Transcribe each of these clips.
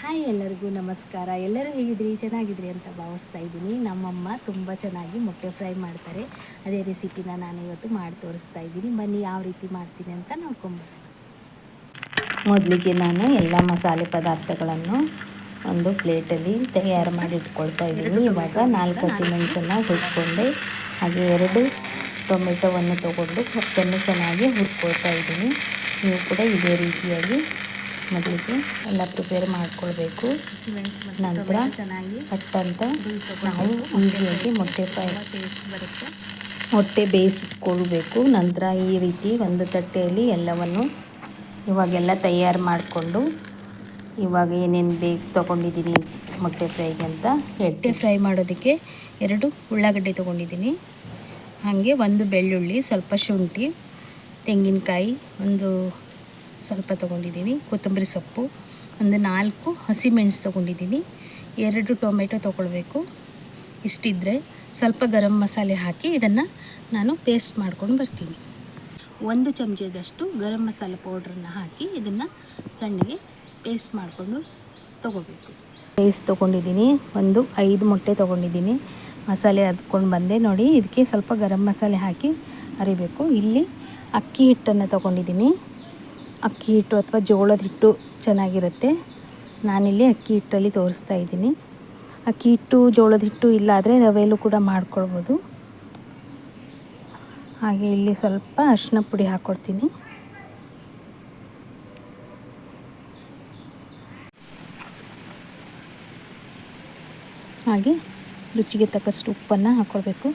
Hi ಎಲ್ಲರಿಗೂ ನಮಸ್ಕಾರ. ಎಲ್ಲರೂ ಹೇಗಿದ್ರಿ? ಚೆನ್ನಾಗಿದ್ರಿ ಅಂತ ಭಾವಿಸ್ತಾ ಇದ್ದೀನಿ. ನಮ್ಮಮ್ಮ ತುಂಬ ಚೆನ್ನಾಗಿ ಮೊಟ್ಟೆ ಫ್ರೈ ಮಾಡ್ತಾರೆ. ಅದೇ ರೆಸಿಪಿನ ನಾನು ಇವತ್ತು ಮಾಡಿ ತೋರಿಸ್ತಾ ಇದ್ದೀನಿ. ಬನ್ನಿ ಯಾವ ರೀತಿ ಮಾಡ್ತೀನಿ ಅಂತ ನೋಡ್ಕೊಂಬರೋಣ. ಮೊದಲಿಗೆ ನಾನು ಎಲ್ಲ ಮಸಾಲೆ ಪದಾರ್ಥಗಳನ್ನು ಒಂದು ಪ್ಲೇಟಲ್ಲಿ ತಯಾರು ಮಾಡಿ ಇಟ್ಕೊಳ್ತಾ ಇದ್ದೀನಿ. ಇವಾಗ 4 ಹಸಿಮೆಣಸನ್ನು ಹುರ್ಕೊಂಡೆ, ಹಾಗೆ 2 ಟೊಮೆಟೊವನ್ನು ತೊಗೊಂಡು ಅದನ್ನು ಚೆನ್ನಾಗಿ ಹುರ್ಕೊಳ್ತಾ ಇದ್ದೀನಿ. ನೀವು ಕೂಡ ಇದೇ ರೀತಿಯಾಗಿ ಮೊದಲಿಗೆ ಎಲ್ಲ ಪ್ರಿಪೇರ್ ಮಾಡ್ಕೊಳ್ಬೇಕು. ನಂತರ ಕಟ್ಟಂತ ನಾವು ಈಸಿಯಾಗಿ ಮೊಟ್ಟೆ ಬೇಯಿಸಿಟ್ಕೊಳ್ಬೇಕು. ನಂತರ ಈ ರೀತಿ ಒಂದು ತಟ್ಟೆಯಲ್ಲಿ ಎಲ್ಲವನ್ನು ಇವಾಗೆಲ್ಲ ತಯಾರು ಮಾಡಿಕೊಂಡು ಇವಾಗ ಏನೇನು ಬೇಕು ತೊಗೊಂಡಿದ್ದೀನಿ ಮೊಟ್ಟೆ ಫ್ರೈಗೆ ಅಂತ ಹೇಳ್ತೀನಿ. ಫ್ರೈ ಮಾಡೋದಕ್ಕೆ 2 ಉಳ್ಳಾಗಡ್ಡೆ ತೊಗೊಂಡಿದ್ದೀನಿ, ಹಾಗೆ 1 ಬೆಳ್ಳುಳ್ಳಿ, ಸ್ವಲ್ಪ ಶುಂಠಿ, ತೆಂಗಿನಕಾಯಿ ಒಂದು ಸ್ವಲ್ಪ ತೊಗೊಂಡಿದ್ದೀನಿ, ಕೊತ್ತಂಬರಿ ಸೊಪ್ಪು, ಒಂದು 4 ಹಸಿಮೆಣಸು ತೊಗೊಂಡಿದ್ದೀನಿ, 2 ಟೊಮೆಟೊ ತೊಗೊಳ್ಬೇಕು. ಇಷ್ಟಿದ್ದರೆ ಸ್ವಲ್ಪ ಗರಂ ಮಸಾಲೆ ಹಾಕಿ ಇದನ್ನು ನಾನು ಪೇಸ್ಟ್ ಮಾಡ್ಕೊಂಡು ಬರ್ತೀನಿ. 1 ಚಮಚದಷ್ಟು ಗರಂ ಮಸಾಲೆ ಪೌಡ್ರನ್ನ ಹಾಕಿ ಇದನ್ನು ಸಣ್ಣಗೆ ಪೇಸ್ಟ್ ಮಾಡಿಕೊಂಡು ತೊಗೋಬೇಕು. ಪೇಸ್ಟ್ ತೊಗೊಂಡಿದ್ದೀನಿ, ಒಂದು 5 ಮೊಟ್ಟೆ ತೊಗೊಂಡಿದ್ದೀನಿ. ಮಸಾಲೆ ಅದ್ಕೊಂಡು ಬಂದೆ ನೋಡಿ. ಇದಕ್ಕೆ ಸ್ವಲ್ಪ ಗರಂ ಮಸಾಲೆ ಹಾಕಿ ಅರಿಬೇಕು. ಇಲ್ಲಿ ಅಕ್ಕಿ ಹಿಟ್ಟನ್ನು ತೊಗೊಂಡಿದ್ದೀನಿ. ಅಕ್ಕಿ ಹಿಟ್ಟು ಅಥವಾ ಜೋಳದ ಹಿಟ್ಟು ಚೆನ್ನಾಗಿರುತ್ತೆ. ನಾನಿಲ್ಲಿ ಅಕ್ಕಿ ಹಿಟ್ಟಲ್ಲಿ ತೋರಿಸ್ತಾ ಇದ್ದೀನಿ. ಅಕ್ಕಿ ಹಿಟ್ಟು ಜೋಳದ ಹಿಟ್ಟು ಇಲ್ಲಾದರೆ ರವೆಯಲ್ಲೂ ಕೂಡ ಮಾಡ್ಕೊಳ್ಬೋದು. ಹಾಗೆ ಇಲ್ಲಿ ಸ್ವಲ್ಪ ಅರಿಶಿನ ಪುಡಿ ಹಾಕ್ಕೊಳ್ತೀನಿ. ಹಾಗೆ ರುಚಿಗೆ ತಕ್ಕಷ್ಟು ಉಪ್ಪನ್ನು ಹಾಕ್ಕೊಳ್ಬೇಕು.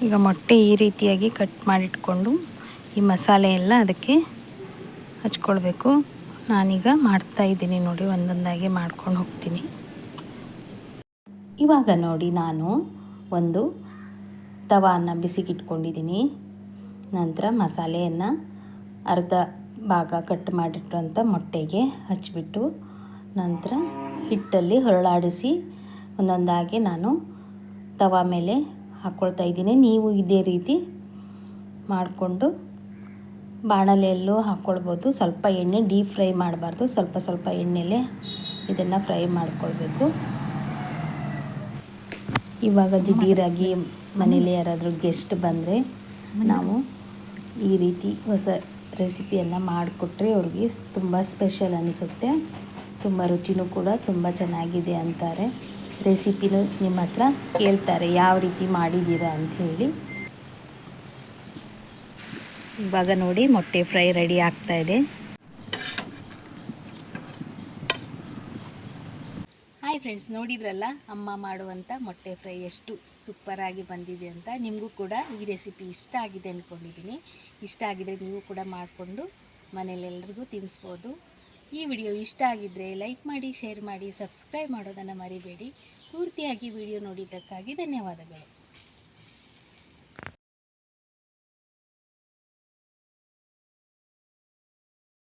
ಈಗ ಮೊಟ್ಟೆ ಈ ರೀತಿಯಾಗಿ ಕಟ್ ಮಾಡಿಟ್ಕೊಂಡು ಈ ಮಸಾಲೆ ಎಲ್ಲ ಅದಕ್ಕೆ ಹಚ್ಕೊಳ್ಬೇಕು. ನಾನೀಗ ಮಾಡ್ತಾಯಿದ್ದೀನಿ ನೋಡಿ, ಒಂದೊಂದಾಗಿ ಮಾಡ್ಕೊಂಡು ಹೋಗ್ತೀನಿ. ಇವಾಗ ನೋಡಿ ನಾನು ಒಂದು ತವಾನ ಬಿಸಿಗಿಟ್ಕೊಂಡಿದ್ದೀನಿ. ನಂತರ ಮಸಾಲೆಯನ್ನು ಅರ್ಧ ಭಾಗ ಕಟ್ ಮಾಡಿಟ್ಟಂಥ ಮೊಟ್ಟೆಗೆ ಹಚ್ಚಿಬಿಟ್ಟು ನಂತರ ಹಿಟ್ಟಲ್ಲಿ ಹೊರಳಾಡಿಸಿ ಒಂದೊಂದಾಗಿ ನಾನು ತವಾ ಮೇಲೆ ಹಾಕ್ಕೊಳ್ತಾ ಇದ್ದೀನಿ. ನೀವು ಇದೇ ರೀತಿ ಮಾಡಿಕೊಂಡು ಬಾಣಲೆಯಲ್ಲೂ ಹಾಕ್ಕೊಳ್ಬೋದು. ಸ್ವಲ್ಪ ಎಣ್ಣೆ ಡೀಪ್ ಫ್ರೈ ಮಾಡಬಾರ್ದು, ಸ್ವಲ್ಪ ಎಣ್ಣೆಲೆ ಇದನ್ನು ಫ್ರೈ ಮಾಡ್ಕೊಳ್ಬೇಕು. ಇವಾಗ ದಿಢೀರಾಗಿ ಮನೇಲಿ ಯಾರಾದರೂ ಗೆಸ್ಟ್ ಬಂದರೆ ನಾವು ಈ ರೀತಿ ಹೊಸ ರೆಸಿಪಿಯನ್ನು ಮಾಡಿಕೊಟ್ರೆ ಅವ್ರಿಗೆ ತುಂಬ ಸ್ಪೆಷಲ್ ಅನಿಸುತ್ತೆ. ತುಂಬ ರುಚಿನೂ ಕೂಡ ತುಂಬ ಚೆನ್ನಾಗಿದೆ ಅಂತಾರೆ. ರೆಸಿಪಿನೂ ನಿಮ್ಮ ಹತ್ರ ಕೇಳ್ತಾರೆ ಯಾವ ರೀತಿ ಮಾಡಿದ್ದೀರಾ ಅಂಥೇಳಿ. ಇವಾಗ ನೋಡಿ ಮೊಟ್ಟೆ ಫ್ರೈ ರೆಡಿ ಆಗ್ತಾಯಿದೆ. ಹಾಯ್ ಫ್ರೆಂಡ್ಸ್, ನೋಡಿದ್ರಲ್ಲ ಅಮ್ಮ ಮಾಡುವಂಥ ಮೊಟ್ಟೆ ಫ್ರೈ ಎಷ್ಟು ಸೂಪರಾಗಿ ಬಂದಿದೆ ಅಂತ. ನಿಮಗೂ ಕೂಡ ಈ ರೆಸಿಪಿ ಇಷ್ಟ ಆಗಿದೆ ಅಂದ್ಕೊಂಡಿದ್ದೀನಿ. ಇಷ್ಟ ಆಗಿದರೆ ನೀವು ಕೂಡ ಮಾಡಿಕೊಂಡು ಮನೇಲೆಲ್ಲರಿಗೂ ತಿನ್ನಿಸ್ಬೋದು. ಈ ವಿಡಿಯೋ ಇಷ್ಟ ಆಗಿದ್ದರೆ ಲೈಕ್ ಮಾಡಿ, ಶೇರ್ ಮಾಡಿ, ಸಬ್ಸ್ಕ್ರೈಬ್ ಮಾಡೋದನ್ನು ಮರಿಬೇಡಿ. ಪೂರ್ತಿಯಾಗಿ ವಿಡಿಯೋ ನೋಡಿದ್ದಕ್ಕಾಗಿ ಧನ್ಯವಾದಗಳು.